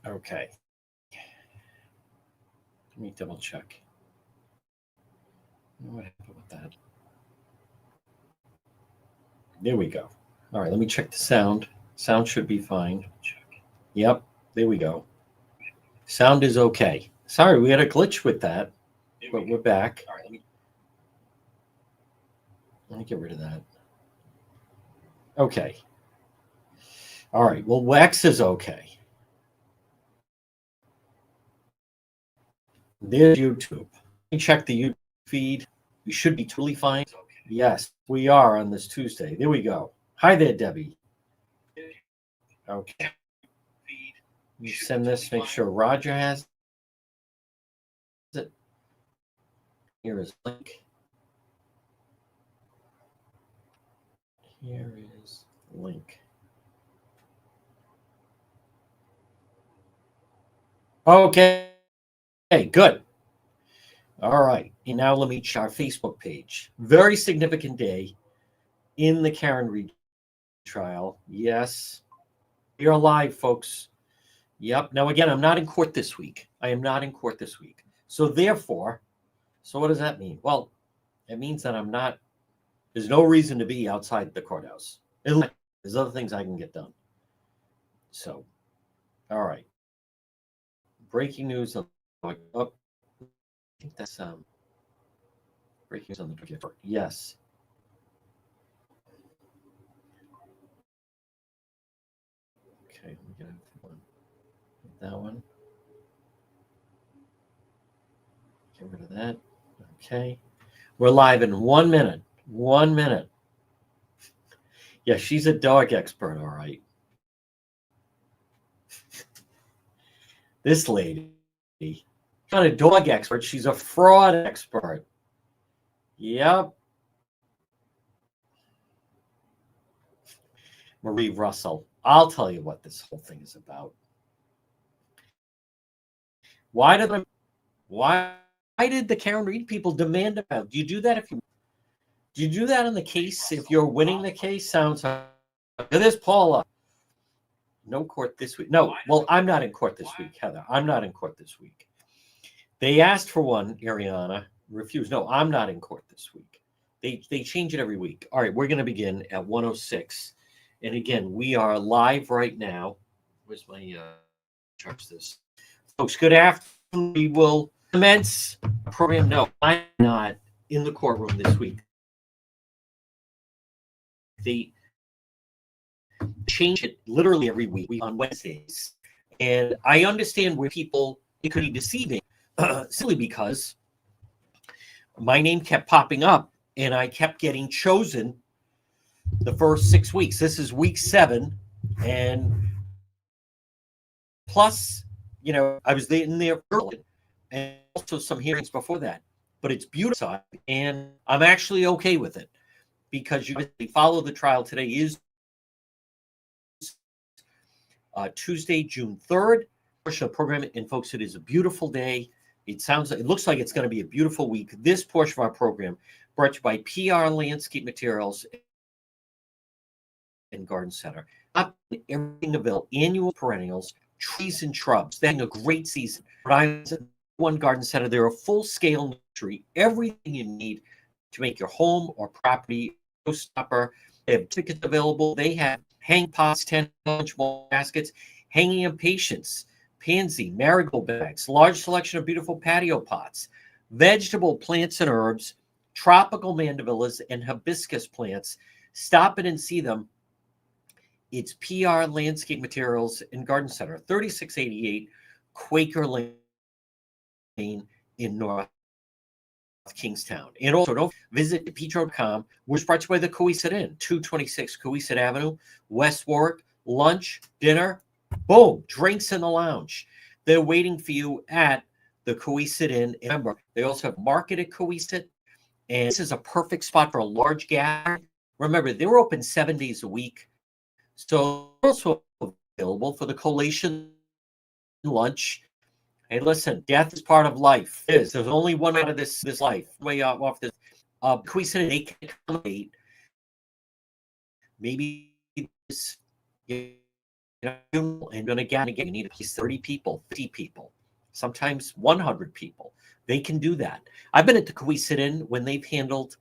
Okay. Let me double check. What happened with that? There we go. All right, let me check the sound. Sound should be fine. Yep, there we go. Sound is okay. Sorry, we had a glitch with that, but we're back. Let me get rid of that. Okay. All right. Well, Wax is okay. There's YouTube. Check the YouTube feed. We should be totally fine. Yes, we are on this Tuesday. There we go. Hi there, Debbie. Okay. You send this. Make sure Roger has it. Here is link. Here is link. Okay. Good. All right. And now let me check our Facebook page. Very significant day in the Karen Reed trial. Yes. We are live, folks. Yep. Now, again, I'm not in court this week. I am not in court this week. So therefore, what does that mean? Well, it means that I'm not, there's no reason to be outside the courthouse. There's other things I can get done. So, all right. Breaking news. Oh, I think that's breaking news on the computer. Yes. Okay, we got that one. Get rid of that. Okay. We're live in 1 minute. 1 minute. Yeah, she's a dog expert, all right. This lady, she's not a dog expert. She's a fraud expert. Yep. Marie Russell. I'll tell you what this whole thing is about. Why did the Karen Reed people demand about? Do you do that do you do that in the case if you're winning the case? Sounds like this, Paula. No court this week. No, well, I'm not in court this week, Heather. I'm not in court this week. They asked for one, Ariana refused. No, I'm not in court this week. They change it every week. All right, we're going to begin at 1:06. And again, we are live right now. Where's my charge this? Folks, good afternoon. We will commence program. No, I'm not in the courtroom this week. They change it literally every week on Wednesdays. And I understand where people, it could be deceiving, simply because my name kept popping up and I kept getting chosen the first 6 weeks. This is week 7. And plus, I was in there early and also some hearings before that. But it's beautiful and I'm actually okay with it because you follow the trial. Today is Tuesday, June 3rd. Portion of the program, and folks, it is a beautiful day. It looks like it's going to be a beautiful week. This portion of our program brought to you by PR Landscape Materials and Garden Center. Up everything available, annual perennials, trees and shrubs. They're having a great season. One Garden Center, they're a full-scale nursery, everything you need to make your home or property a stopper. They have tickets available. They have hang pots, 10-inch baskets, hanging impatiens, pansy, marigold bags, large selection of beautiful patio pots, vegetable plants and herbs, tropical mandevillas, and hibiscus plants. Stop in and see them. It's PR Landscape Materials and Garden Center, 3688 Quaker Lane in North Kingstown. And also don't visit Petro.com, which is brought to you by the Cohasset Inn, 226 Cohasset Avenue, West Warwick. Lunch, dinner, boom, drinks in the lounge. They're waiting for you at the Cohasset Inn. Remember, they also have market at Cohasset, and this is a perfect spot for a large gathering. Remember, they're open 7 days a week, so also available for the collation lunch. Hey, listen, death is part of life. There's only one out of this life. Way off this. Cohasset Inn, they can accommodate maybe this. and going to get again, you need at least 30 people, 50 people, sometimes 100 people. They can do that. I've been at the Cowesett when they've handled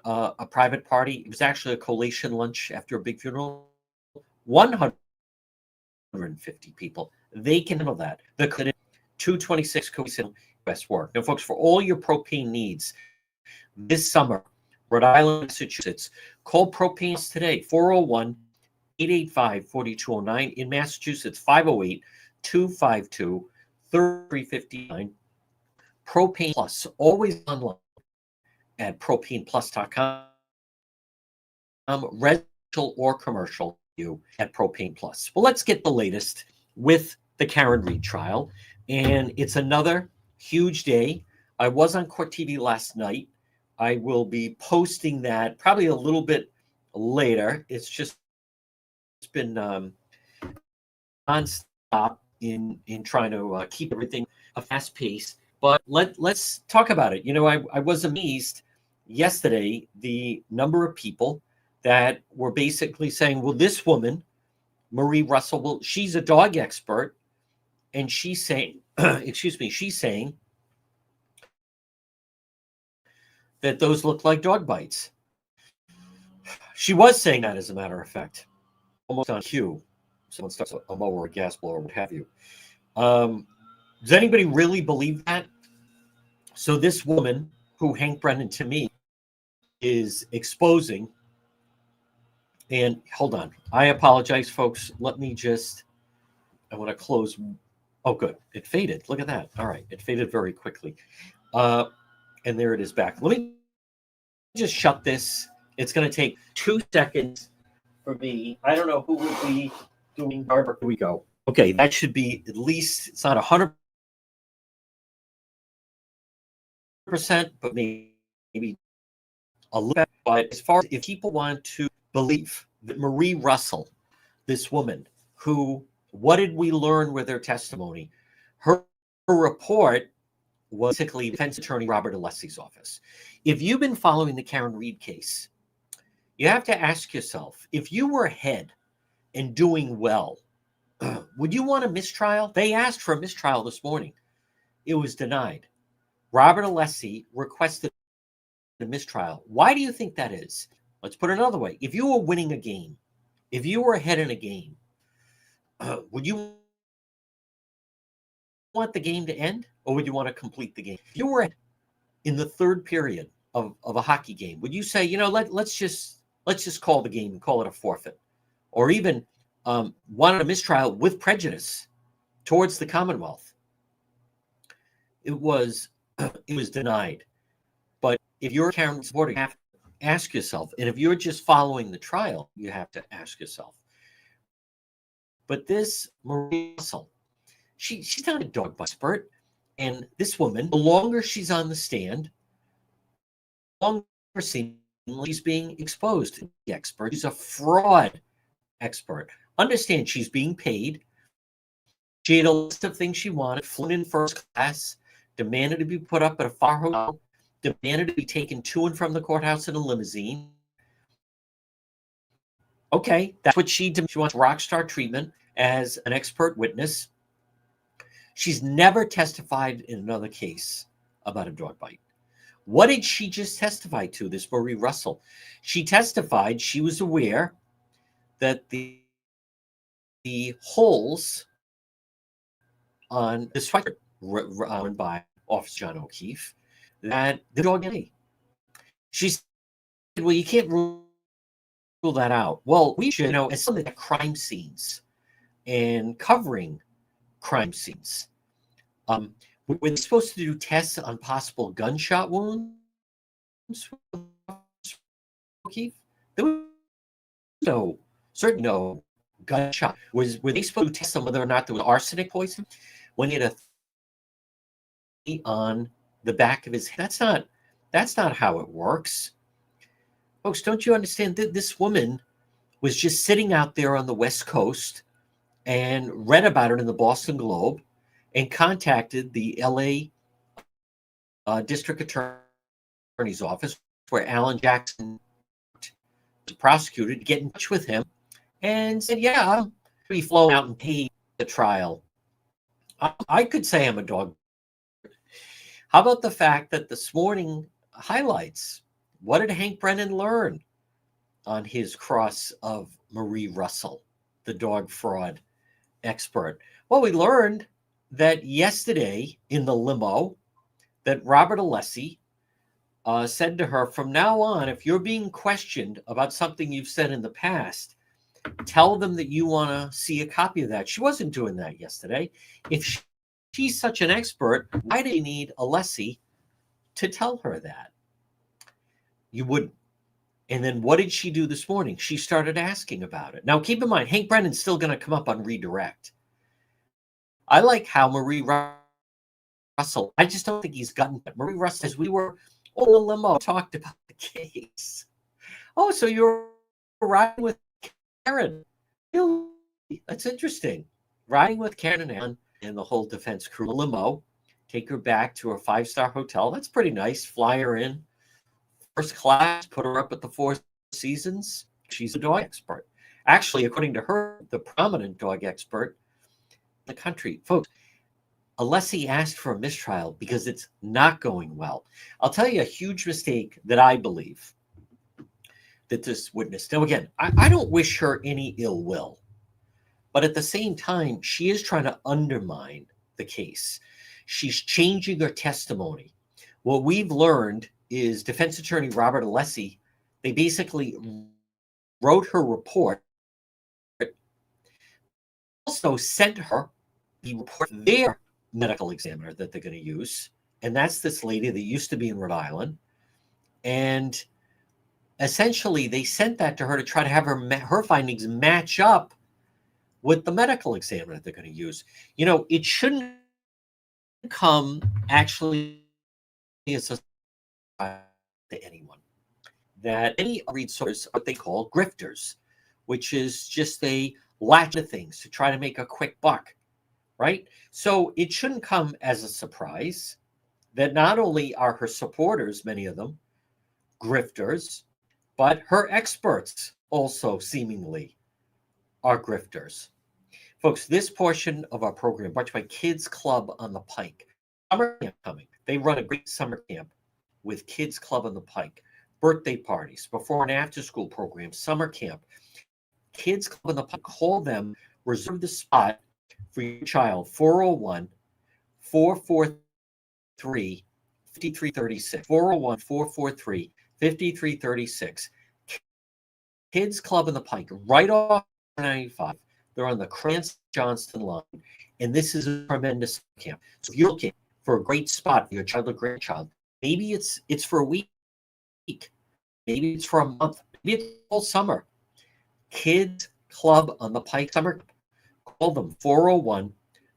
a private party. It was actually a collation lunch after a big funeral. 150 people. They can handle that. The 226 Cowesett West work. Now, folks, for all your propane needs this summer, Rhode Island, Massachusetts, call Propane today, 401 885 4209. In Massachusetts, 508 252 3359. Propane Plus, always online at propaneplus.com. Residential or commercial, you at Propane Plus. Well, let's get the latest with the Karen Read trial. And it's another huge day. I was on Court TV last night. I will be posting that probably a little bit later. It's been nonstop in trying to keep everything a fast pace. But let's talk about it. You know, I was amazed yesterday the number of people that were basically saying, well, this woman, Marie Russell, well, she's a dog expert, and she's saying, she's saying that those look like dog bites. She was saying that, as a matter of fact, almost on cue. Someone starts a mower or a gas blower, or what have you. Does anybody really believe that? So this woman, who Hank Brennan, to me, is exposing, and hold on, I apologize, folks. Let me just, I want to close. Oh, good. It faded. Look at that. All right. It faded very quickly. And there it is back. Let me just shut this. It's going to take 2 seconds for me. I don't know who will be doing. Here we go. Okay. That should be at least, it's not 100%, but maybe a little bit. But as far as if people want to believe that Marie Russell, this woman who, what did we learn with her testimony? Her report was basically defense attorney Robert Alessi's office. If you've been following the Karen Read case, you have to ask yourself, if you were ahead and doing well, would you want a mistrial? They asked for a mistrial this morning. It was denied. Robert Alessi requested a mistrial. Why do you think that is? Let's put it another way. If you were winning a game, if you were ahead in a game, would you want the game to end, or would you want to complete the game? If you were in the third period of a hockey game, would you say, you know, let's just call the game and call it a forfeit, or even wanted a mistrial with prejudice towards the Commonwealth? It was denied. But if you're a Karen supporter, you have to ask yourself, and if you're just following the trial, you have to ask yourself. But this Marie Russell, she's not a dog expert. And this woman, the longer she's on the stand, the longer she's being exposed. The expert, she's a fraud expert. Understand, she's being paid. She had a list of things she wanted, flown in first class, demanded to be put up at a far hotel, demanded to be taken to and from the courthouse in a limousine. Okay, that's what she did. She wants rock star treatment as an expert witness. She's never testified in another case about a dog bite. What did she just testify to, this Marie Russell? She testified she was aware that the holes on the sweater run by Officer John O'Keefe, that the dog ate. She said, well, you can't rule that out. Well, we should know, as something like crime scenes and covering crime scenes. Were they supposed to do tests on possible gunshot wounds? O'Keefe? There was certainly no gunshot. Were they supposed to test on whether or not there was arsenic poison when he had a on the back of his head? That's not how it works. Folks, don't you understand that this woman was just sitting out there on the West Coast and read about it in the Boston Globe and contacted the LA District Attorney's Office, where Alan Jackson was prosecuted, to get in touch with him and said, yeah, be flown out and paid the trial. I could say I'm a dog. How about the fact that this morning highlights, what did Hank Brennan learn on his cross of Marie Russell, the dog fraud expert? Well, we learned that yesterday in the limo that Robert Alessi said to her, from now on, if you're being questioned about something you've said in the past, tell them that you want to see a copy of that. She wasn't doing that yesterday. If she's such an expert, why do you need Alessi to tell her that? You wouldn't. And then what did she do this morning? She started asking about it. Now, keep in mind, Hank Brennan's still going to come up on redirect. I like how Marie Russell, I just don't think he's gotten it. Marie Russell, as we were on the limo, talked about the case. Oh, so you're riding with Karen. That's interesting. Riding with Karen and the whole defense crew limo, take her back to a 5-star hotel. That's pretty nice. Fly her in first class, put her up at the Four Seasons. She's a dog expert. Actually, according to her, the prominent dog expert in the country. Folks, Alessi asked for a mistrial because it's not going well. I'll tell you a huge mistake that I believe that this witness. Now, again, I don't wish her any ill will, but at the same time, she is trying to undermine the case. She's changing her testimony. What we've learned is defense attorney Robert Alessi, they basically wrote her report, also sent her the report of their medical examiner that they're going to use, and that's this lady that used to be in Rhode Island, and essentially they sent that to her to try to have her findings match up with the medical examiner that they're going to use. You know, it shouldn't come actually as a to anyone that any read source what they call grifters, which is just a latch of things to try to make a quick buck, right? So it shouldn't come as a surprise that not only are her supporters, many of them, grifters, but her experts also seemingly are grifters. Folks, this portion of our program brought to you by Kids Club on the Pike. Summer camp coming. They run a great summer camp with Kids Club on the Pike. Birthday parties, before and after school programs, summer camp. Kids Club on the Pike. Call them, reserve the spot for your child, 401 443 5336. 401 443 5336. Kids Club on the Pike, right off 95. They're on the Cranston-Johnston line, and this is a tremendous camp. So if you're looking for a great spot for your child or grandchild, maybe it's for a week, maybe it's for a month, maybe it's all summer. Kids Club on the Pike Summer, call them 401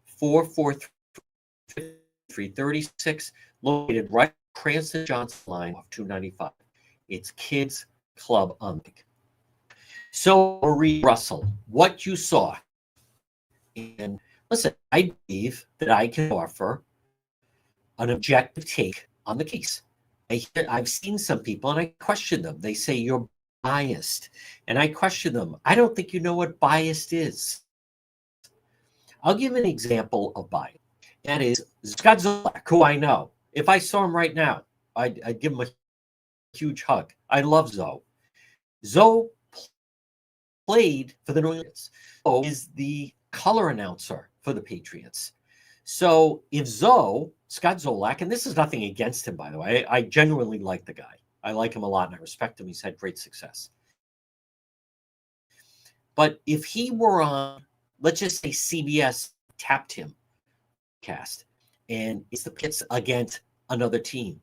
443 5336, located right Cranston-Johnston line off 295. It's Kids Club on the Pike. So, Marie Russell, what you saw, and listen, I believe that I can offer an objective take on the case. I've seen some people and I question them. They say you're biased, and I question them. I don't think you know what biased is. I'll give an example of bias. That is Scott Zolak, who I know. If I saw him right now, I'd give him a huge hug. I love Zoe. Zoe played for the New England Patriots. Zoe is the color announcer for the Patriots. So if Scott Zolak, and this is nothing against him, by the way, I genuinely like the guy. I like him a lot and I respect him. He's had great success. But if he were on, let's just say CBS tapped him, cast, and it's the Pits against another team.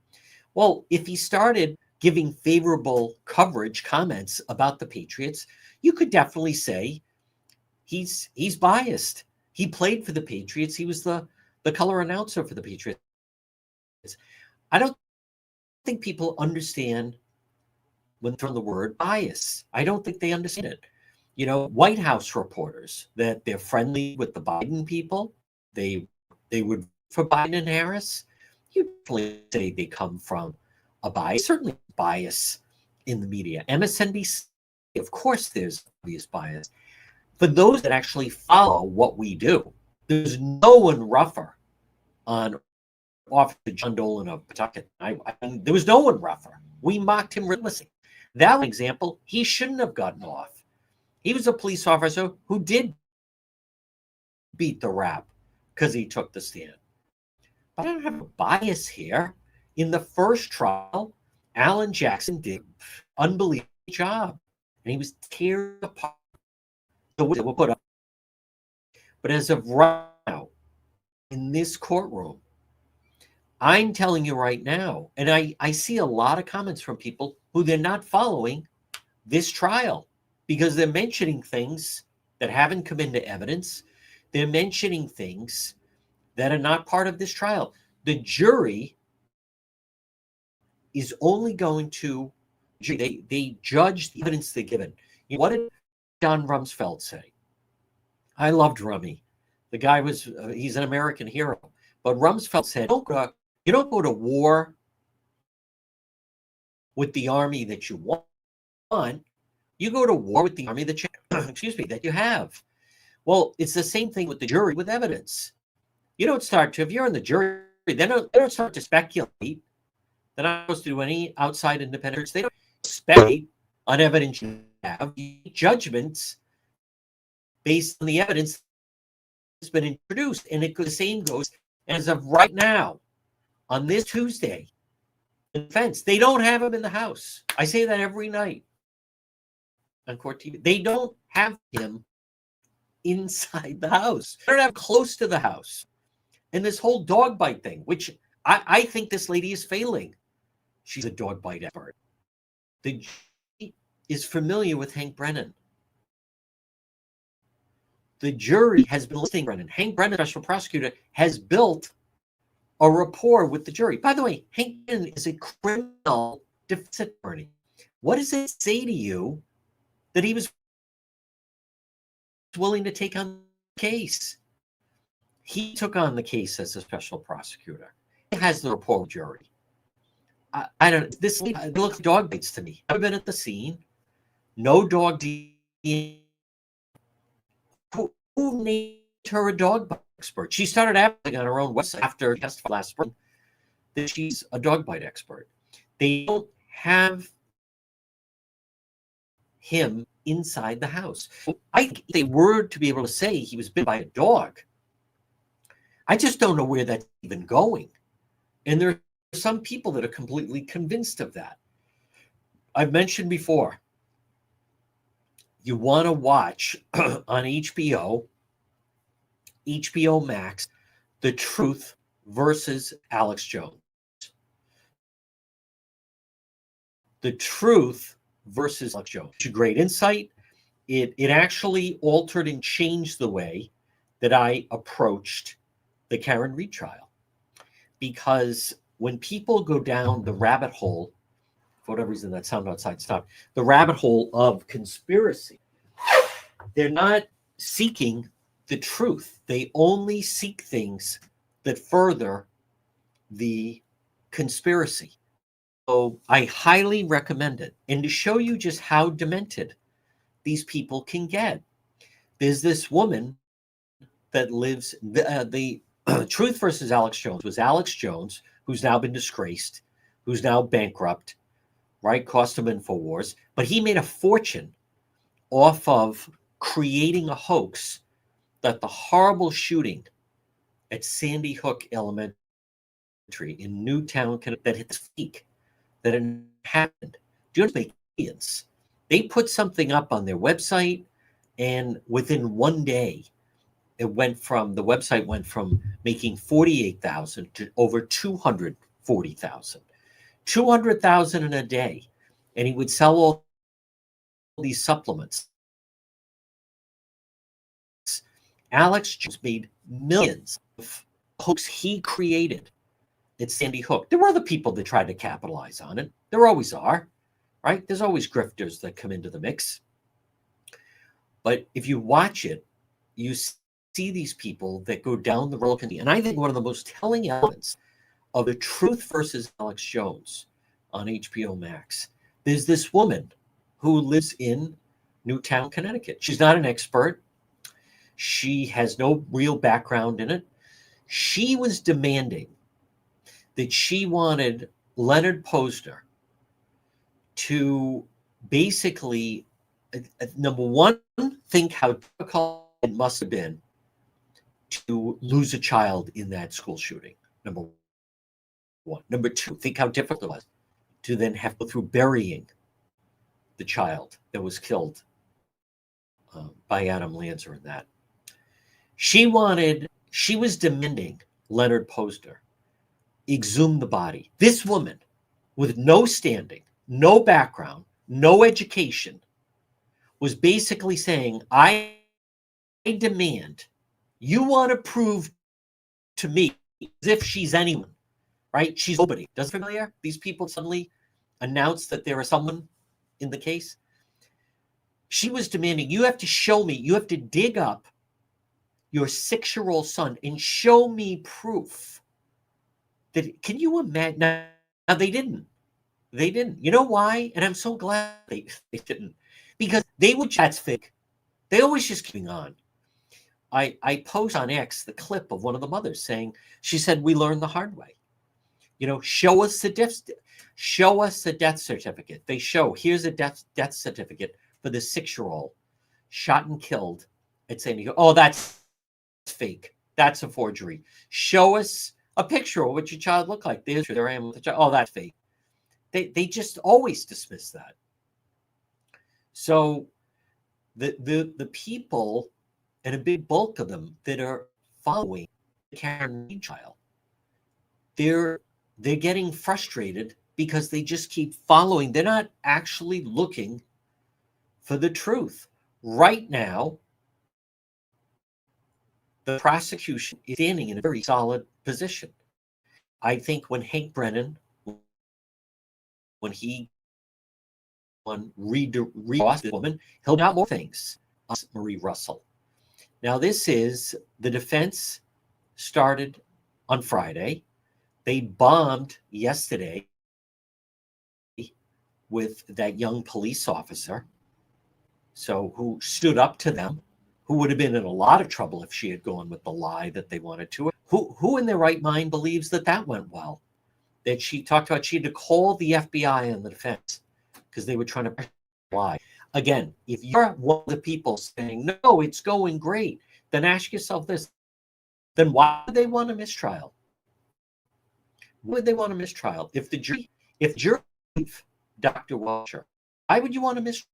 Well, if he started giving favorable coverage comments about the Patriots, you could definitely say he's biased. He played for the Patriots. He was the color announcer for the Patriots. I don't think people understand when from the word bias. I don't think they understand it. You know, White House reporters that they're friendly with the Biden people. They would for Biden and Harris. You definitely say they come from a bias, certainly bias in the media. MSNBC, of course, there's obvious bias. for those that actually follow what we do. There's no one rougher on Officer John Dolan of Pawtucket. There was no one rougher. We mocked him relentlessly. That one example, he shouldn't have gotten off. He was a police officer who did beat the rap because he took the stand. But I don't have a bias here. In the first trial, Alan Jackson did an unbelievable job, and he was tearing apart the way they were put up. But as of right now, in this courtroom, I'm telling you right now, and I see a lot of comments from people who they're not following this trial because they're mentioning things that haven't come into evidence. They're mentioning things that are not part of this trial. The jury is only going to, they judge the evidence they're given. What did John Rumsfeld say? I loved Rummy. The guy was, he's an American hero. But Rumsfeld said, you don't go to war with the army that you want. You go to war with the army that you, that you have. Well, it's the same thing with the jury with evidence. You don't start to, if you're in the jury, they don't start to speculate. They're not supposed to do any outside independence. They don't speculate on evidence you have. You make judgments based on the evidence that's been introduced. And the same goes as of right now, on this Tuesday, in defense, they don't have him in the house. I say that every night on court TV. They don't have him inside the house. They don't have close to the house. And this whole dog bite thing, which I think this lady is failing. She's a dog bite expert. The jury is familiar with Hank Brennan. The jury has been listening to Brennan. Hank Brennan, special prosecutor, has built a rapport with the jury. By the way, Hank Brennan is a criminal defense attorney. What does it say to you that he was willing to take on the case? He took on the case as a special prosecutor. He has the rapport with the jury. I don't. This looks like dog bites to me. I've been at the scene. No dog DNA. Who named her a dog bite expert? She started acting on her own website after she testified last spring that she's a dog bite expert. They don't have him inside the house. I think if they were to be able to say he was bitten by a dog, I just don't know where that's even going. And there are some people that are completely convinced of that. I've mentioned before, you want to watch on HBO Max, The Truth versus Alex Jones. The Truth versus Alex Jones. It's a great insight. It actually altered and changed the way that I approached the Karen Read trial. Because when people go down the rabbit hole, for whatever reason that sound outside stopped, the rabbit hole of conspiracy, they're not seeking the truth. They only seek things that further the conspiracy. So I highly recommend it. And to show you just how demented these people can get, there's this woman that lives, the Truth versus Alex Jones was Alex Jones, who's now been disgraced, who's now bankrupt, right? Cost him InfoWars. But he made a fortune off of creating a hoax that the horrible shooting at Sandy Hook Elementary in Newtown, that hit the peak, that it happened. Do you understand? They put something up on their website, and within one day, the website went from making 48,000 to over 240,000, 200,000 in a day. And he would sell all these supplements. Alex Jones made millions of hoax he created at Sandy Hook. There were other people that tried to capitalize on it. There always are, right? There's always grifters that come into the mix. But if you watch it, you see these people that go down the road. And I think one of the most telling elements of The Truth versus Alex Jones on HBO Max, there's this woman who lives in Newtown, Connecticut. She's not an expert. She has no real background in it. She was demanding that she wanted Leonard Posner to basically, number one, think how difficult it must have been to lose a child in that school shooting. Number one. Number two, think how difficult it was to then have to go through burying the child that was killed by Adam Lanza in that. She was demanding Leonard Posner exhume the body. This woman with no standing, no background, no education was basically saying, I demand, you want to prove to me as if she's anyone, right? She's nobody. Doesn't familiar? These people suddenly announce that there is someone in the case. She was demanding, you have to show me, you have to dig up your 6-year-old son and show me proof that, can you imagine? Now they didn't. They didn't. You know why? And I'm so glad they didn't. Because they would, that's fake. They always just keeping on. I post on X the clip of one of the mothers saying, she said, we learned the hard way. Show us the death certificate. They show, here's a death certificate for the 6-year-old shot and killed at San Diego. Oh, that's fake. That's a forgery. Show us a picture of what your child looked like. There I am with the child. Oh, that's fake. They just always dismiss that. So the people, and a big bulk of them that are following the Karen Read trial, they're getting frustrated because they just keep following. They're not actually looking for the truth. Right now, the prosecution is standing in a very solid position. I think when Hank Brennan, when he read the woman, he'll know more things. Marie Russell. Now, this is, the defense started on Friday. They bombed yesterday with that young police officer, so who stood up to them, who would have been in a lot of trouble if she had gone with the lie that they wanted to. Who in their right mind believes that went well? That she talked about, she had to call the FBI and the defense because they were trying to lie. Again, if you're one of the people saying, no, it's going great, then ask yourself this. Then why would they want a mistrial? Why would they want a mistrial? If the jury, Dr. Welcher, why would you want a mistrial?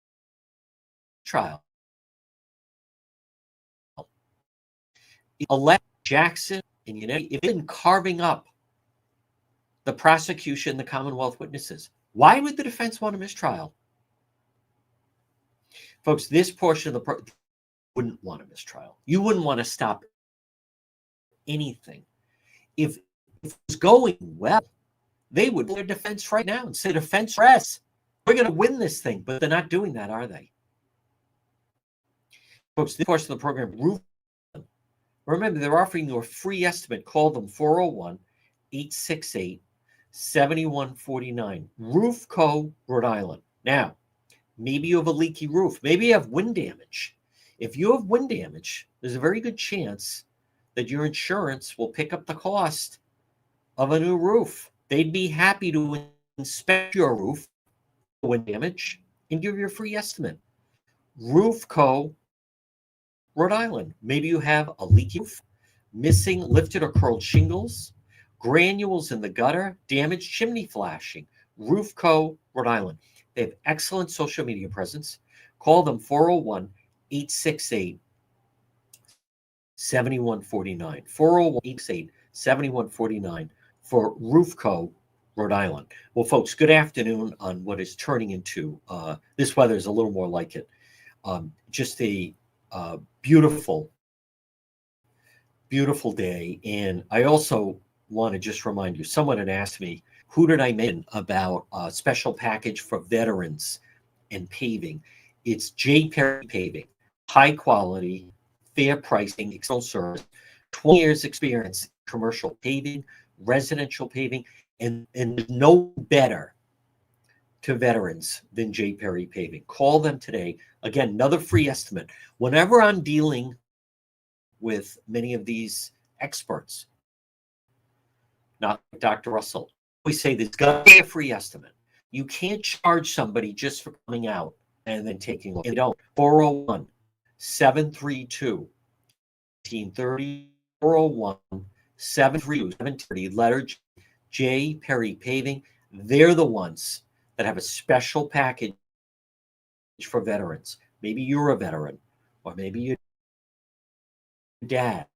Elect Jackson, and if been carving up the prosecution, the Commonwealth witnesses, why would the defense want a mistrial? Folks, this portion of the wouldn't want a mistrial. You wouldn't want to stop anything. If it was going well, they would do their defense right now and say, defense press, we're going to win this thing. But they're not doing that, are they? Folks, this portion of the program, remember, they're offering you a free estimate. Call them 401-868-7149. Roof Co., Rhode Island. Now, maybe you have a leaky roof. Maybe you have wind damage. If you have wind damage, there's a very good chance that your insurance will pick up the cost of a new roof. They'd be happy to inspect your roof for wind damage and give you a free estimate. Roof Co., Rhode Island. Maybe you have a leaky roof, missing lifted or curled shingles, granules in the gutter, damaged chimney flashing. Roof Co., Rhode Island. They have excellent social media presence. Call them 401-868-7149. 401-868-7149 for Roof Co., Rhode Island. Well, folks, good afternoon on what is turning into, this weather is a little more like it. Just a beautiful, beautiful day. And I also want to just remind you, someone had asked me, who did I mention about a special package for veterans and paving? It's J. Perry Paving. High quality, fair pricing, external service, 20 years experience in commercial paving, residential paving, and no better to veterans than J. Perry Paving. Call them today. Again, another free estimate. Whenever I'm dealing with many of these experts, not like Dr. Russell. We say there's got to be a free estimate. You can't charge somebody just for coming out and then taking a look. They don't. 401 732 1730, 401 732 1730, letter J. Perry Paving. They're the ones that have a special package for veterans. Maybe you're a veteran, or maybe your dad,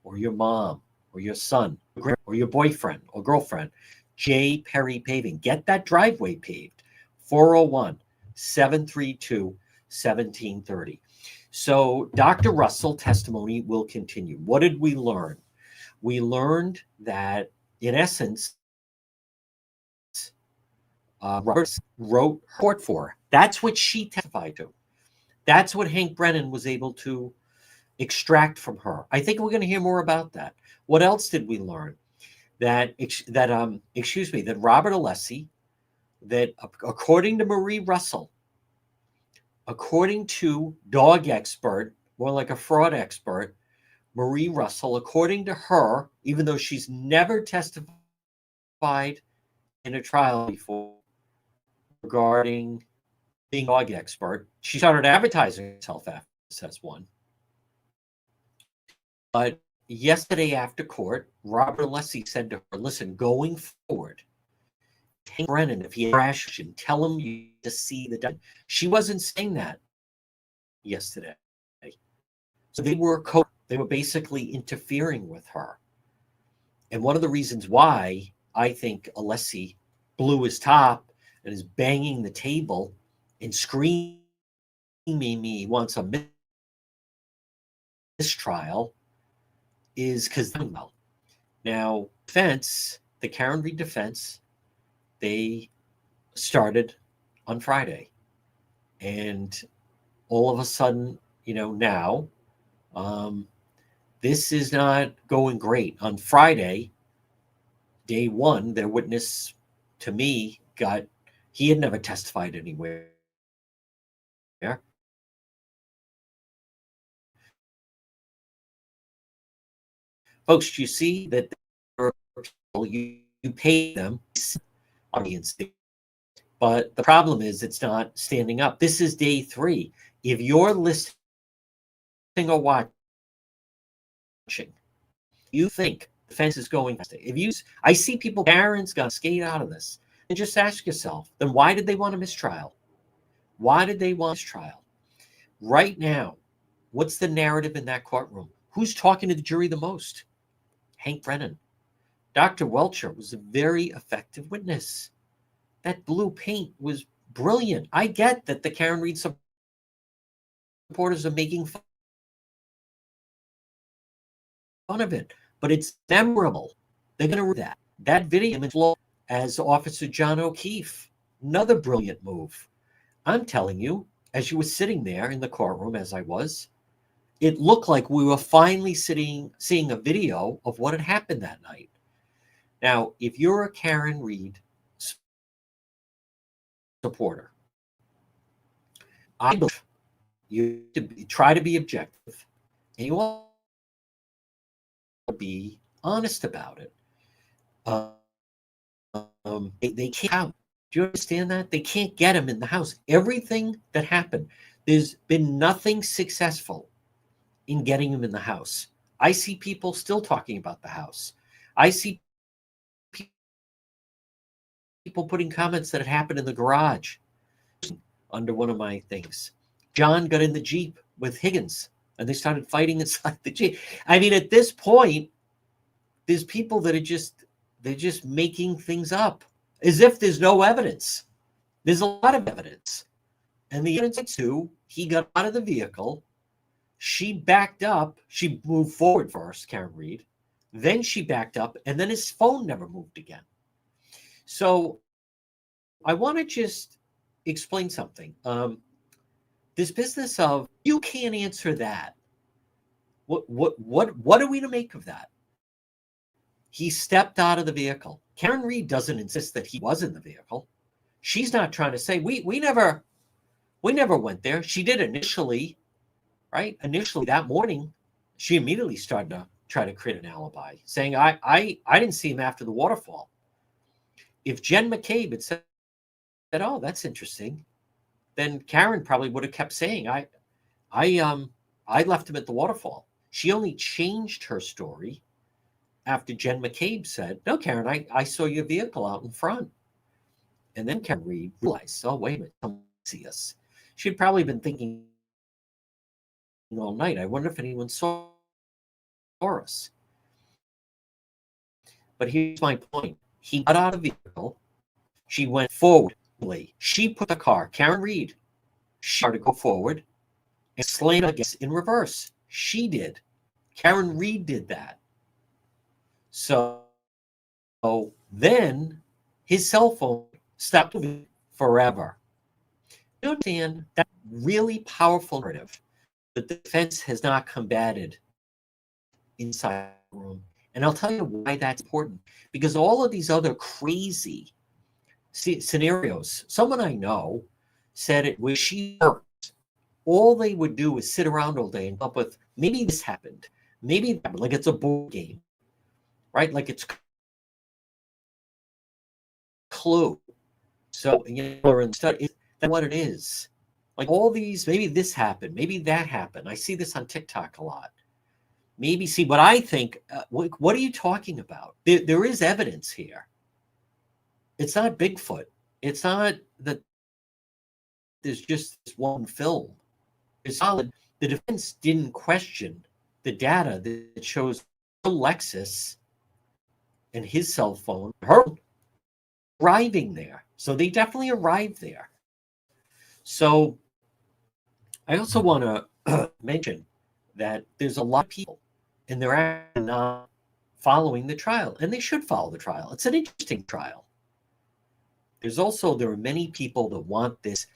or your mom, or your son, or your boyfriend or girlfriend. J. Perry Paving. Get that driveway paved. 401 732 1730. So Dr. Russell testimony will continue. What did we learn? We learned that, in essence, Roberts wrote her report for her. That's what she testified to. That's what Hank Brennan was able to extract from her. I think we're going to hear more about that. What else did we learn? That Robert Alessi, that according to Marie Russell, according to dog expert, more like a fraud expert, Marie Russell, according to her, even though she's never testified in a trial before regarding being a dog expert, she started advertising herself after this one. But yesterday after court, Robert Alessi said to her, listen, going forward, Hank Brennan, if he crashes, and tell him you to see the dog. She wasn't saying that yesterday. So they were basically interfering with her. And one of the reasons why I think Alessi blew his top and is banging the table and screaming he wants a mistrial is because now defense, the Karen Read defense, they started on Friday, and all of a sudden, now this is not going great. On Friday, day one, their witness to me he had never testified anywhere. Folks, you see that you pay them audience, but the problem is it's not standing up. This is day 3. If you're listening or watching, you think the fence is going. I see people, parents gonna skate out of this, and just ask yourself, then why did they want a mistrial? Why did they want a mistrial? Right now, what's the narrative in that courtroom? Who's talking to the jury the most? Hank Brennan. Dr. Welcher was a very effective witness. That blue paint was brilliant. I get that the Karen Read supporters are making fun of it, but it's memorable. They're going to read that. That video as Officer John O'Keefe. Another brilliant move. I'm telling you, as you were sitting there in the courtroom, as I was, it looked like we were finally seeing a video of what had happened that night. Now, if you're a Karen Read supporter, I believe you try to be objective, and you want to be honest about it. They can't. Do you understand that? They can't get him in the house. Everything that happened, there's been nothing successful in getting him in the house. I see people still talking about the house. I see people putting comments that had happened in the garage under one of my things. John got in the Jeep with Higgins, and they started fighting inside the Jeep. I mean, at this point, there's people that they're just making things up as if there's no evidence. There's a lot of evidence. And the evidence too, he got out of the vehicle. She backed up. She moved forward first, Karen Read. Then she backed up, and then his phone never moved again. So I want to just explain something. This business of you can't answer that. What are we to make of that? He stepped out of the vehicle. Karen Read doesn't insist that he was in the vehicle. She's not trying to say we never went there. She did initially, right? Initially that morning, she immediately started to try to create an alibi, saying, I didn't see him after the waterfall. If Jen McCabe had said, oh, that's interesting, then Karen probably would have kept saying, I left him at the waterfall. She only changed her story after Jen McCabe said, no, Karen, I saw your vehicle out in front. And then Karen Read realized, oh, wait a minute, someone see us. She'd probably been thinking all night, I wonder if anyone saw us. But here's my point. He got out of the vehicle. She went forward. She put the car, Karen Read, she started to go forward and slammed against in reverse. She did. Karen Read did that. So then his cell phone stopped moving forever. You understand that really powerful narrative that the defense has not combated inside the room. And I'll tell you why that's important. Because all of these other crazy scenarios, someone I know said it was she worked. All they would do is sit around all day and come up with, maybe this happened. Maybe that happened. Like it's a board game, right? Like it's Clue. So, instead, that's what it is. Like all these, maybe this happened, maybe that happened. I see this on TikTok a lot. Maybe see what I think. What are you talking about? There is evidence here. It's not Bigfoot. It's not that there's just this one film. It's solid. The defense didn't question the data that shows Lexus and his cell phone, her arriving there. So they definitely arrived there. So I also want to mention that there's a lot of people, and they're actually not following the trial, and they should follow the trial. It's an interesting trial. There are many people that want this.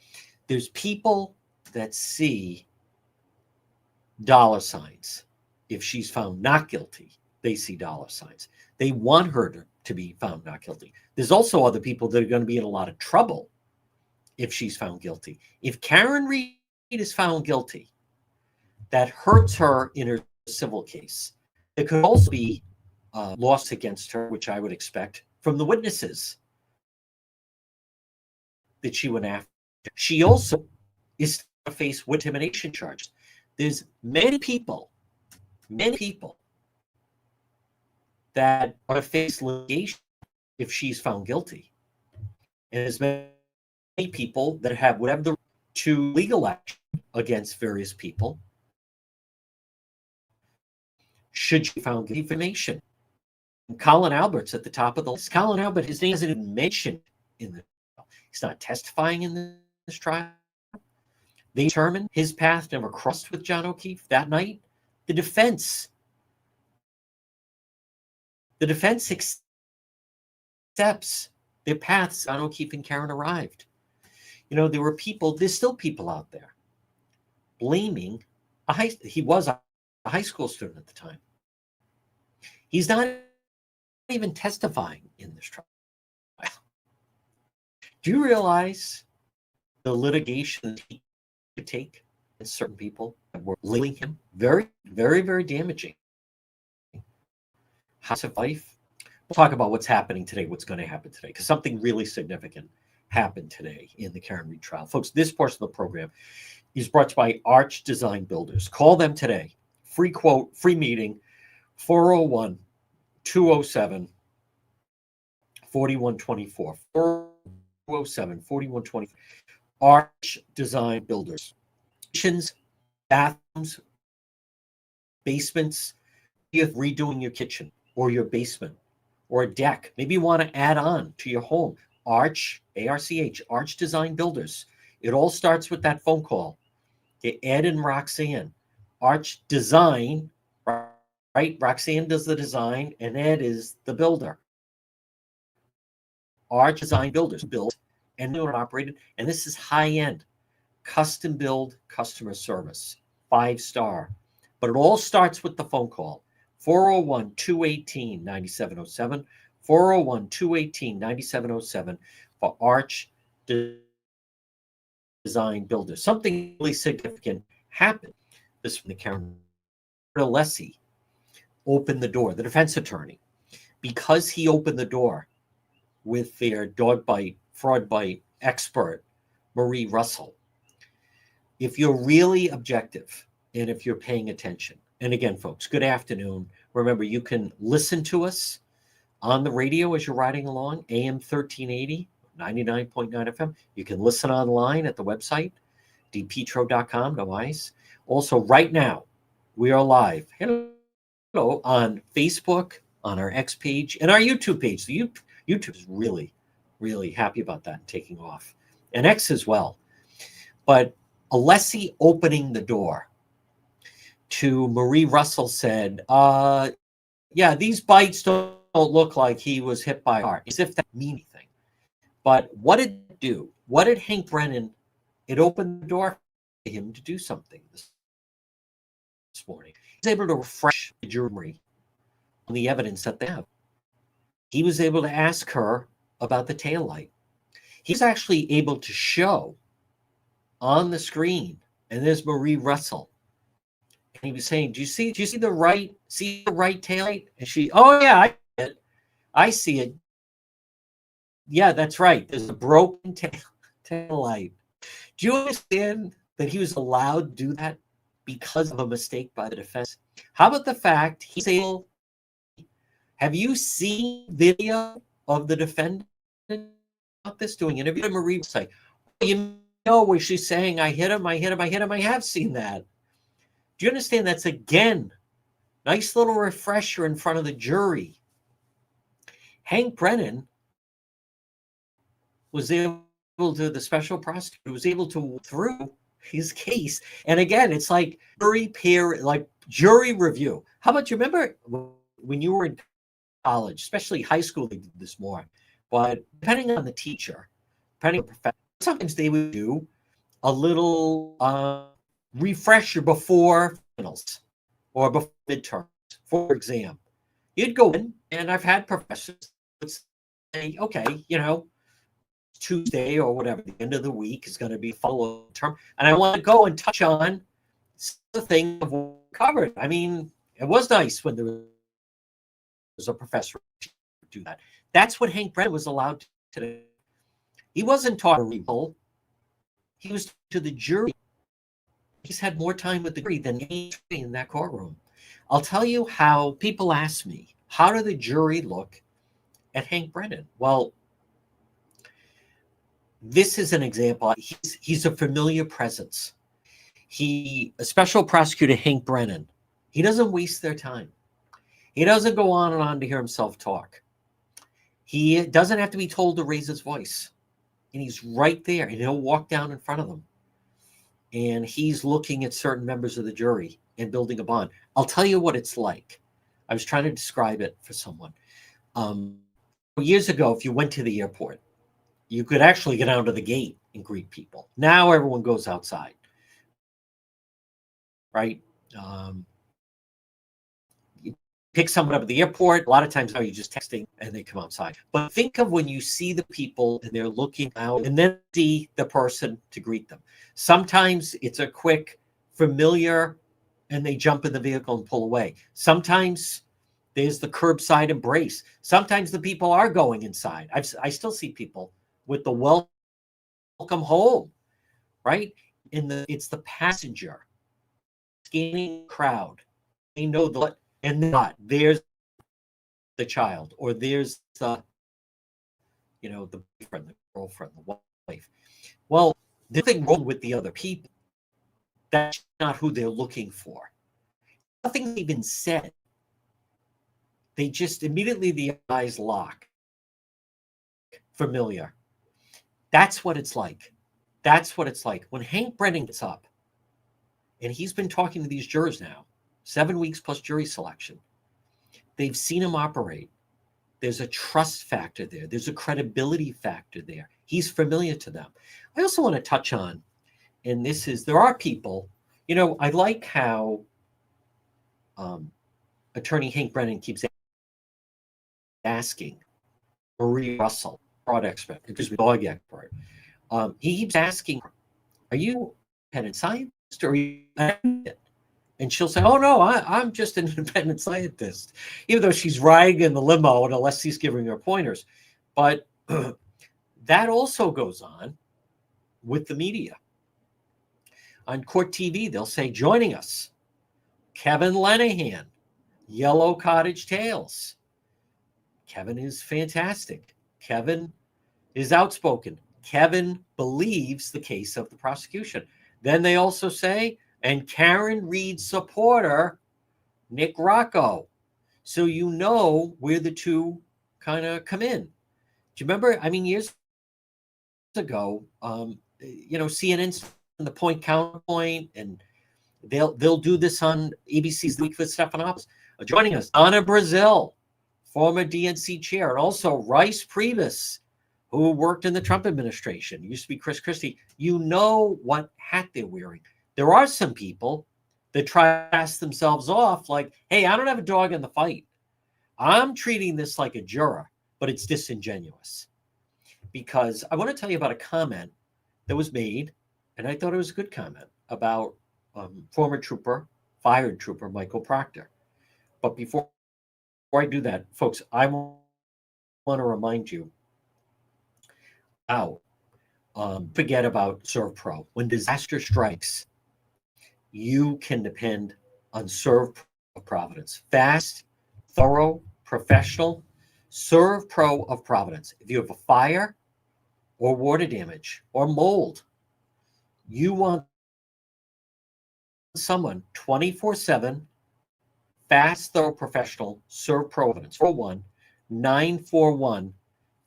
There's people that see dollar signs. If she's found not guilty, they see dollar signs. They want her to be found not guilty. There's also other people that are going to be in a lot of trouble if she's found guilty. If Karen Read is found guilty, that hurts her in her civil case. There could also be loss against her, which I would expect from the witnesses that she went after. She also is to face intimidation charges. There's many people that are to face litigation if she's found guilty. And there's many people that have whatever the to legal action against various people should she be found guilty of defamation. Colin Albert's at the top of the list. Colin Albert, his name isn't even mentioned in the trial. He's not testifying in this trial. They determined his path never crossed with John O'Keefe that night. The defense accepts their paths. John O'Keefe and Karen arrived. There's still people out there blaming he was a high school student at the time. He's not even testifying in this trial. Do you realize the litigation that he could take against certain people that were labeling him? Very, very, very damaging. House of Life. We'll talk about what's happening today, what's going to happen today, because something really significant happened today in the Karen Read trial. Folks, this portion of the program is brought to you by Arch Design Builders. Call them today. Free quote, free meeting, 401-207-4124. 407-4124. Arch Design Builders. Kitchens, bathrooms, basements. You're redoing your kitchen or your basement or a deck. Maybe you want to add on to your home. Arch, A-R-C-H, Arch Design Builders. It all starts with that phone call. Okay, Ed and Roxanne. Arch Design, right? Roxanne does the design and Ed is the builder. Arch Design Builders built and new and operated. And this is high-end, custom build customer service, 5-star. But it all starts with the phone call. 401-218-9707. 401-218-9707 for Arch Design Builders. Something really significant happened this from the Karen Alessi opened the door, the defense attorney, because he opened the door with their dog bite, fraud bite expert, Marie Russell. If you're really objective and if you're paying attention, and again, folks, good afternoon. Remember, you can listen to us on the radio as you're riding along, AM 1380, 99.9 FM. You can listen online at the website, dpetro.com, no ice. Also, right now, we are live. Hello, on Facebook, on our X page, and our YouTube page. The YouTube is really, really happy about that and taking off, and X as well. But Alessi opening the door to Marie Russell said, yeah, these bites don't look like he was hit by a car, as if that means anything. But what did it do? What did Hank Brennan, it opened the door for him to do something this morning. He was able to refresh the jury on the evidence that they have. He was able to ask her about the taillight. He's actually able to show on the screen, and there's Marie Russell. And he was saying, do you see the right taillight? And she, oh yeah, I see it. Yeah, that's right. There's a broken taillight. Do you understand that he was allowed to do that because of a mistake by the defense? How about the fact he's able? Have you seen video of the defendant about this doing interview? And Marie was like, you know, where she's saying, I hit him. I have seen that. Do you understand? That's, again, nice little refresher in front of the jury. Hank Brennan was able to, the special prosecutor was able to walk through his case. And again, it's like jury review. How about, you remember when you were in college, especially high school, they did this more, but depending on the teacher, depending on the professor, sometimes they would do a little refresher before finals or before midterms for exam. You'd go in, and I've had professors say, okay, Tuesday or whatever, the end of the week is going to be follow term, and I want to go and touch on the thing covered. I mean, it was nice when there was a professor to do that. That's what Hank Brennan was allowed to do. He wasn't taught to read. He was to the jury. He's had more time with the jury than any in that courtroom. I'll tell you how people ask me, how did the jury look at Hank Brennan? Well, this is an example. He's a familiar presence. A special prosecutor, Hank Brennan, he doesn't waste their time. He doesn't go on and on to hear himself talk. He doesn't have to be told to raise his voice. And he's right there, and he'll walk down in front of them. And he's looking at certain members of the jury and building a bond. I'll tell you what it's like. I was trying to describe it for someone. Years ago, if you went to the airport, you could actually get down to the gate and greet people. Now everyone goes outside, right? You pick someone up at the airport. A lot of times now you're just texting and they come outside. But think of when you see the people and they're looking out and then see the person to greet them. Sometimes it's a quick, familiar, and they jump in the vehicle and pull away. Sometimes there's the curbside embrace. Sometimes the people are going inside. I still see people with the welcome home, right? It's the passenger scanning crowd. They know there's the child, or there's the boyfriend, the girlfriend, the wife. Well, there's nothing wrong with the other people. That's not who they're looking for. Nothing's even said. They just immediately the eyes lock. Familiar. That's what it's like. That's what it's like. When Hank Brennan gets up, and he's been talking to these jurors now, 7 weeks plus jury selection, they've seen him operate. There's a trust factor there. There's a credibility factor there. He's familiar to them. I also want to touch on, and there are people, I like how attorney Hank Brennan keeps asking Marie Russell, fraud expert, dog expert. He keeps asking her, are you an independent scientist or are you an advocate? And she'll say, oh, no, I'm just an independent scientist, even though she's riding in the limo and unless he's giving her pointers. But that also goes on with the media. On Court TV, they'll say, joining us, Kevin Lenahan, Yellow Cottage Tales. Kevin is fantastic. Kevin is outspoken. Kevin believes the case of the prosecution. Then they also say, and Karen Reed supporter, Nick Rocco. So you know where the two kind of come in. Do you remember? I mean, years ago, CNN's the point counterpoint, and they'll do this on ABC's Week with Stephanopoulos. Joining us, Donna Brazil, former DNC chair, and also Rice Priebus, who worked in the Trump administration. Used to be Chris Christie. You know what hat they're wearing. There are some people that try to pass themselves off like, hey, I don't have a dog in the fight. I'm treating this like a juror, but it's disingenuous. Because I want to tell you about a comment that was made, and I thought it was a good comment, about former fired trooper Michael Proctor. But before I do that, folks, I want to remind you how forget about ServPro. When disaster strikes, you can depend on ServPro of Providence. Fast, thorough, professional. ServPro of Providence. If you have a fire or water damage or mold, you want someone 24/7, fast, thorough, professional. ServPro Providence. 401-941-5500.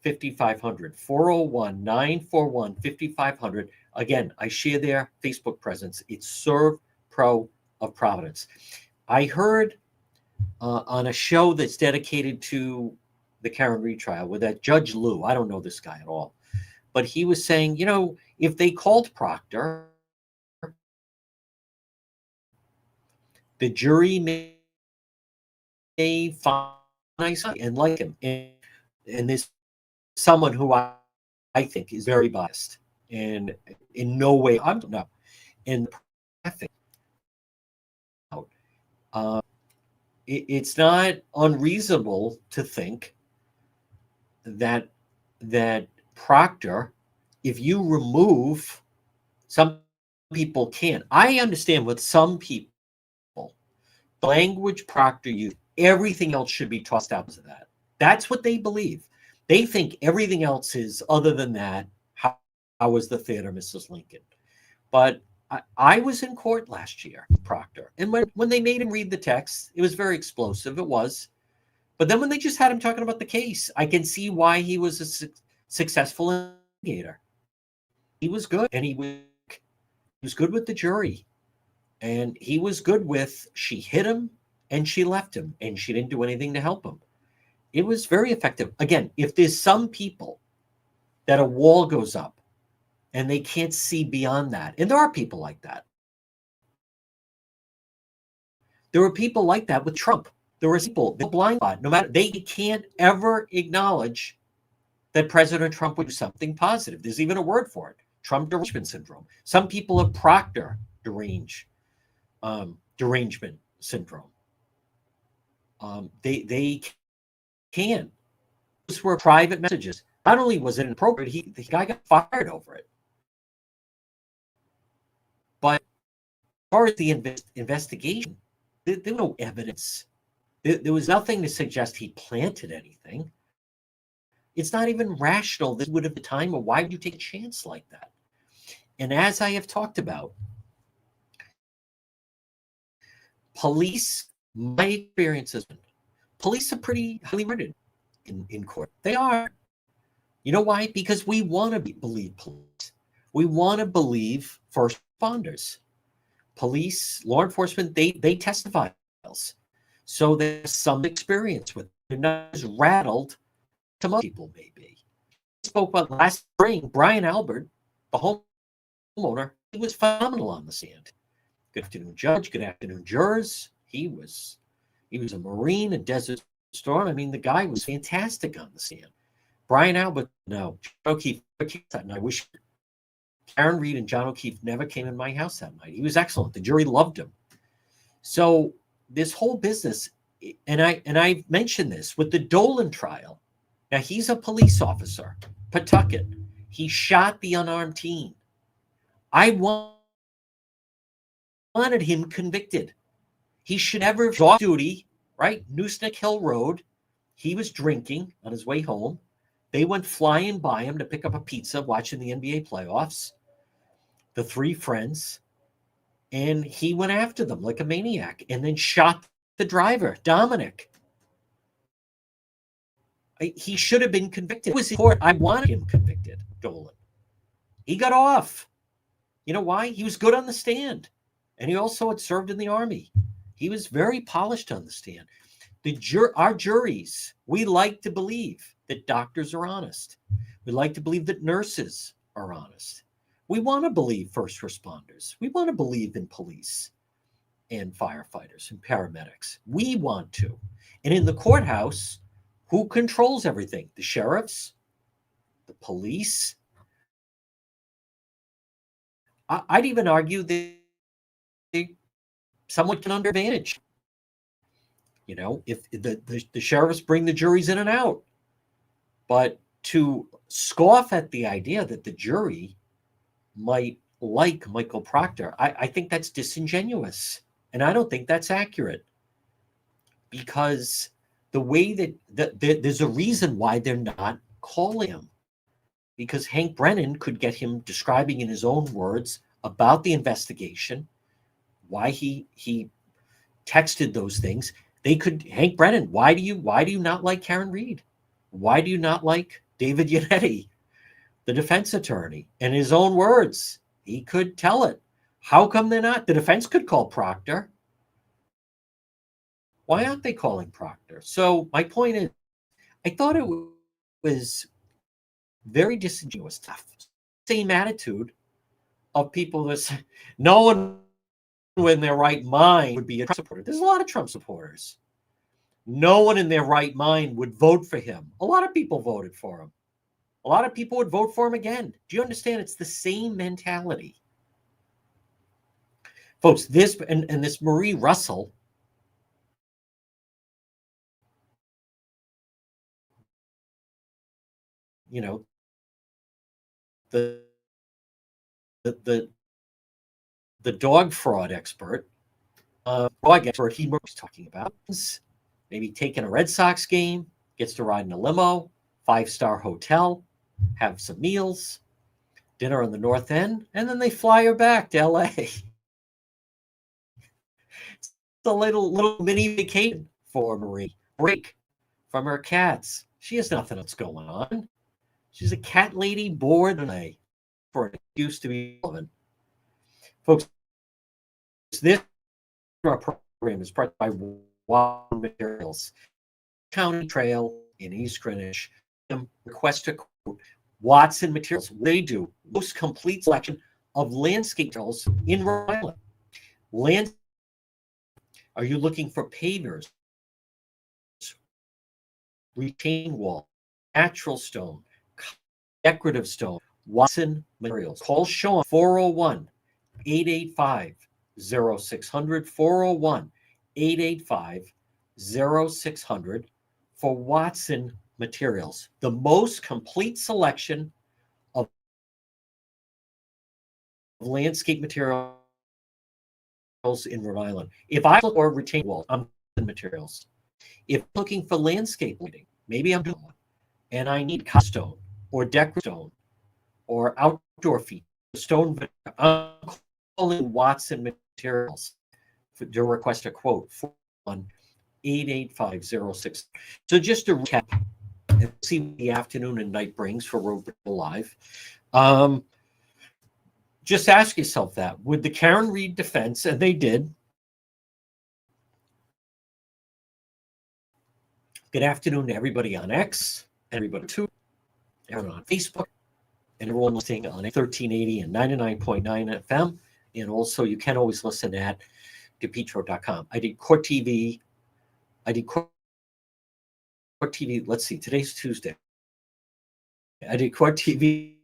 401-941-5500. Again, I share their Facebook presence. It's ServPro of Providence. I heard on a show that's dedicated to the Karen Reed trial with that Judge Lou. I don't know this guy at all, but he was saying, if they called Proctor, the jury may find nice and like him. And this someone who I think is very biased, and in no way I'm not. And it's not unreasonable to think that Proctor, if you remove, some people can't. I understand with some people, the language Proctor used, everything else should be tossed out to that. That's what they believe. They think everything else is, other than that, how was the theater, Mrs. Lincoln? But I was in court last year, Proctor. And when they made him read the text, it was very explosive. It was. But then when they just had him talking about the case, I can see why he was a successful investigator. He was good. And he was good with the jury. And he was good with, she hit him and she left him. And she didn't do anything to help him. It was very effective. Again, if there's some people that a wall goes up and they can't see beyond that, and there are people like that. There were people like that with Trump. There were people, they're blind spot, no matter, they can't ever acknowledge that President Trump would do something positive. There's even a word for it, Trump derangement syndrome. Some people have Proctor derangement syndrome. They can't. Those were private messages. Not only was it inappropriate, the guy got fired over it. But as far as the investigation, there was no evidence. There was nothing to suggest he planted anything. It's not even rational. This would have been time, or why would you take a chance like that? And as I have talked about, police, my experience has been, police are pretty highly rated in court. They are. You know why? Because we want to believe police. We want to believe first responders. Police, law enforcement, they testify. So there's some experience with it. They're not as rattled to most people may be. I spoke about last spring, Brian Albert, the homeowner, he was phenomenal on the stand. Good afternoon, Judge. Good afternoon, jurors. He was a Marine in Desert Storm. I mean, the guy was fantastic on the stand. Brian Albert, no. John O'Keefe, and I wish Karen Reed and John O'Keefe never came in my house that night. He was excellent. The jury loved him. So this whole business, and I mentioned this with the Dolan trial. Now he's a police officer, Pawtucket. He shot the unarmed teen. I wanted him convicted. He should never have off duty, right? Newsnick Hill Road. He was drinking on his way home. They went flying by him to pick up a pizza watching the NBA playoffs. The three friends. And he went after them like a maniac and then shot the driver, Dominic. He should have been convicted. It was in court. I wanted him convicted, Dolan. He got off. You know why? He was good on the stand. And he also had served in the Army. He was very polished on the stand. Our juries, we like to believe that doctors are honest. We like to believe that nurses are honest. We want to believe first responders. We want to believe in police and firefighters and paramedics. We want to. And in the courthouse, who controls everything? The sheriffs, the police. I'd even argue that someone can under advantage. You know, if the sheriffs bring the juries in and out. But to scoff at the idea that the jury might like Michael Proctor, I think that's disingenuous. And I don't think that's accurate. Because the way that there's a reason why they're not calling him. Because Hank Brennan could get him describing in his own words about the investigation, why he texted those things. Hank Brennan, why do you not like Karen Reed? Why do you not like David Yannetti, the defense attorney? In his own words, he could tell it. How come they're not? The defense could call Proctor. Why aren't they calling Proctor? So my point is, I thought it was very disingenuous. Same attitude of people that say, no one in their right mind would be a Trump supporter. There's a lot of Trump supporters. No one in their right mind would vote for him. A lot of people voted for him. A lot of people would vote for him again. Do you understand? It's the same mentality. Folks, this Marie Russell, you know, the dog fraud expert, he was talking about maybe taking a Red Sox game, gets to ride in a limo, 5-star hotel, have some meals, dinner on the North End, and then they fly her back to LA. It's a little mini vacation for Marie. Break from her cats. She has nothing else going on. She's a cat lady bored for an excuse to be relevant. Folks, this program is brought by Watson Materials. County Trail in East Greenwich. Request a quote. Watson Materials. They do most complete selection of landscape materials in Rhode Island. Are you looking for pavers, retaining wall, natural stone, decorative stone? Watson Materials. Call Sean 401-885-0600, 401-885-0600 for Watson Materials. The most complete selection of landscape materials in Rhode Island. If I look for retaining wall, I'm in materials. If I'm looking for landscape lighting, maybe I'm doing one, and I need stone or decorative stone or outdoor feet, stone. I'm calling Watson Materials to request a quote for 885-06. So just to recap and see what the afternoon and night brings for Road Live. Just ask yourself that. Would the Karen Reed defense, and they did. Good afternoon to everybody on X, everybody too, everyone on Facebook, and everyone listening on 1380 and 99.9 FM. And also you can always listen at DePetro.com. I did Court TV. Court TV. Let's see, today's Tuesday. I did Court TV.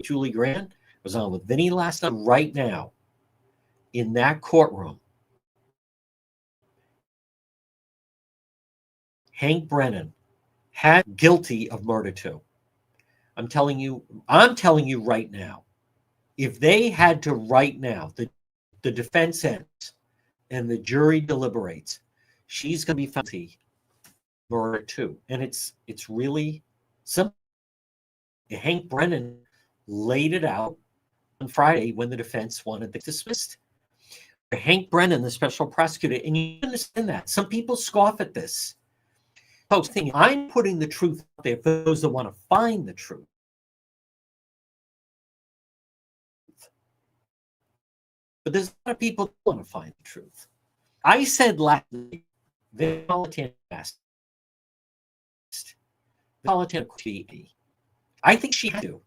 Julie Grant was on with Vinny last night. Right now, in that courtroom, Hank Brennan had guilty of murder too. I'm telling you right now, if they had to right now, the defense ends and the jury deliberates, she's going to be found guilty of murder too. And it's really simple. Hank Brennan laid it out on Friday when the defense wanted it dismissed. Hank Brennan, the special prosecutor, and you understand that. Some people scoff at this. Folks think I'm putting the truth out there for those that want to find the truth. But there's a lot of people who want to find the truth. I said last night, the politician, I think she has to.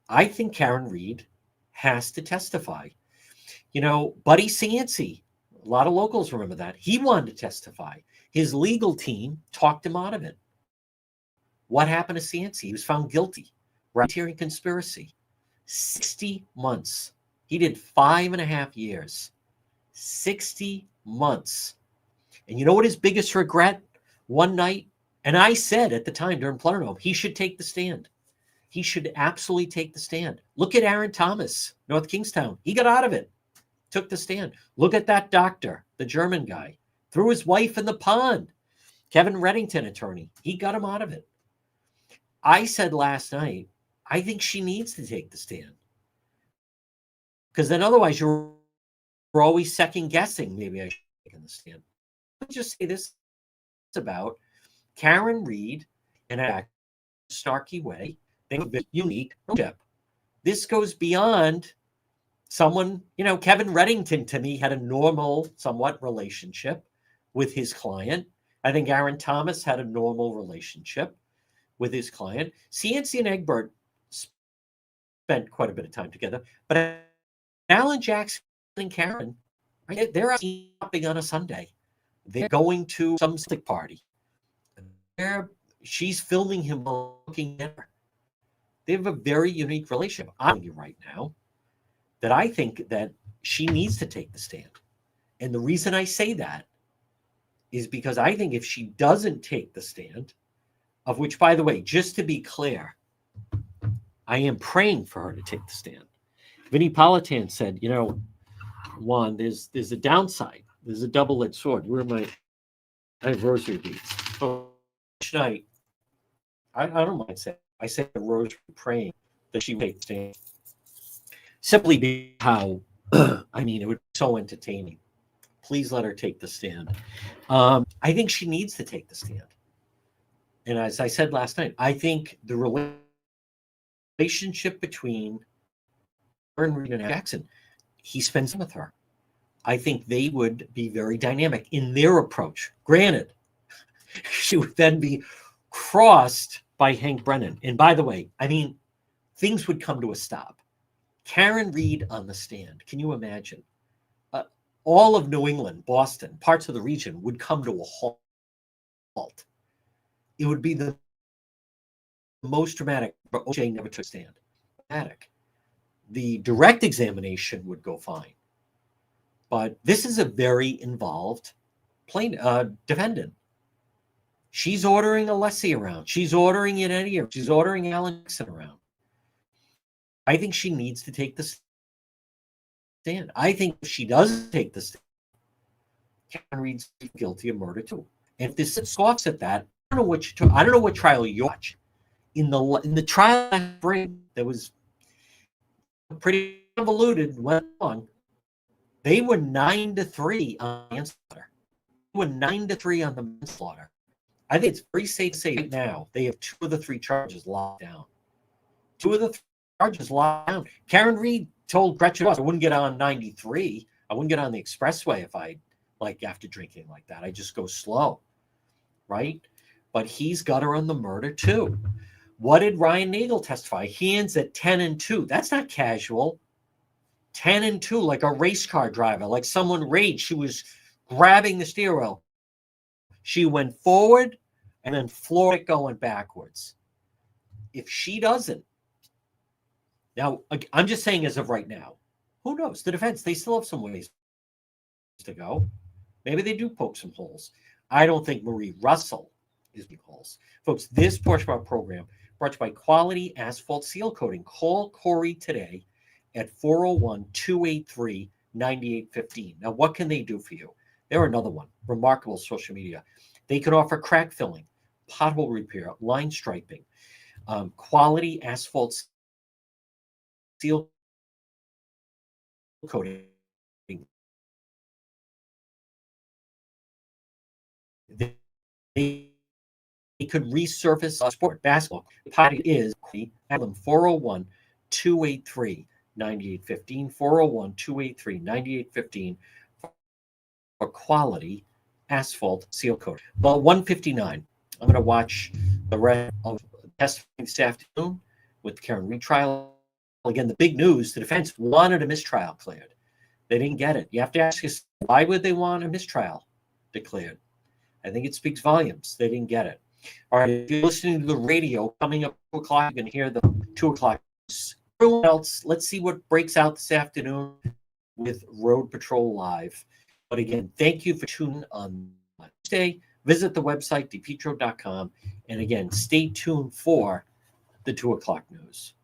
I think Karen Read has to testify. You know, Buddy Cianci, a lot of locals remember that. He wanted to testify. His legal team talked him out of it. What happened to Cianci? He was found guilty. Racketeering conspiracy. 60 months. He did 5.5 years. 60 months. And you know what his biggest regret? One night, and I said at the time during Plano, he should take the stand. He should absolutely take the stand. Look at Aaron Thomas, North Kingstown. He got out of it. Took the stand. Look at that doctor, the German guy. Threw his wife in the pond. Kevin Reddington, attorney. He got him out of it. I said last night, I think she needs to take the stand. Because then otherwise you're always second guessing. Maybe I should take the stand. Let me just say this about Karen Read in a snarky way. They have a unique relationship. This goes beyond someone, you know, Kevin Reddington to me had a normal, somewhat relationship with his client. I think Aaron Thomas had a normal relationship with his client. Cianci and Egbert spent quite a bit of time together. But Alan Jackson and Karen, right, they're out shopping on a Sunday. They're going to some stick party. She's filming him looking at her. They have a very unique relationship. I'm telling you right now that I think that she needs to take the stand. And the reason I say that is because I think if she doesn't take the stand, of which, by the way, just to be clear, I am praying for her to take the stand. Vinnie Politan said, you know, Juan, there's a downside. There's a double-edged sword. Where am I? I have rosary beads. So each night, I don't mind saying, I say a rosary praying that she take the stand. Simply because how, I mean, it would be so entertaining. Please let her take the stand. I think she needs to take the stand. And as I said last night, I think the relationship between her and Reed and Jackson, he spends time with her. I think they would be very dynamic in their approach. Granted, she would then be crossed by Hank Brennan. And by the way, I mean, things would come to a stop. Karen Read on the stand. Can you imagine? All of New England, Boston, parts of the region would come to a halt. It would be the most dramatic, but OJ never took a stand. Dramatic. The direct examination would go fine. But this is a very involved defendant. She's ordering Alessi around. She's ordering Yannetti around. She's ordering Alan Jackson around. I think she needs to take the stand. I think if she doesn't take the stand, Karen Read's guilty of murder too. And if this scoffs at that, I don't know what trial you watch. In the trial last spring, that was pretty convoluted, went on. They were 9-3 on manslaughter. They were 9-3 on the manslaughter. I think it's very safe to say right now they have 2 of the 3 charges locked down. 2 of the 3 charges locked down. Karen Read told Gretchen Ross, I wouldn't get on 93. I wouldn't get on the expressway if I, like, after drinking like that. I just go slow, right? But he's got her on the murder too. What did Ryan Nagel testify? He ends at 10-2. That's not casual. 10-2, like a race car driver, like someone raged. She was grabbing the steering wheel. She went forward and then floored it going backwards. If she doesn't, now I'm just saying as of right now, who knows? The defense, they still have some ways to go. Maybe they do poke some holes. I don't think Marie Russell is calls. Folks, this portion of our program brought to you by Quality Asphalt Seal Coating. Call Corey today at 401-283-9815. Now, what can they do for you? They're another one. Remarkable social media. They can offer crack filling, pothole repair, line striping, quality asphalt seal coating. They could resurface a sport basketball. The party is 401-283-9815, 401-283-9815 for quality asphalt seal coating. Well, 159. I'm going to watch the rest of testimony this afternoon with Karen retrial. Again, the big news, the defense wanted a mistrial cleared. They didn't get it. You have to ask yourself, why would they want a mistrial declared? I think it speaks volumes. They didn't get it. All right, if you're listening to the radio, coming up 2 o'clock, you can hear the 2 o'clock. Everyone else, let's see what breaks out this afternoon with Road Patrol Live. But again, thank you for tuning on Tuesday. Visit the website, depetro.com. And again, stay tuned for the 2 o'clock news.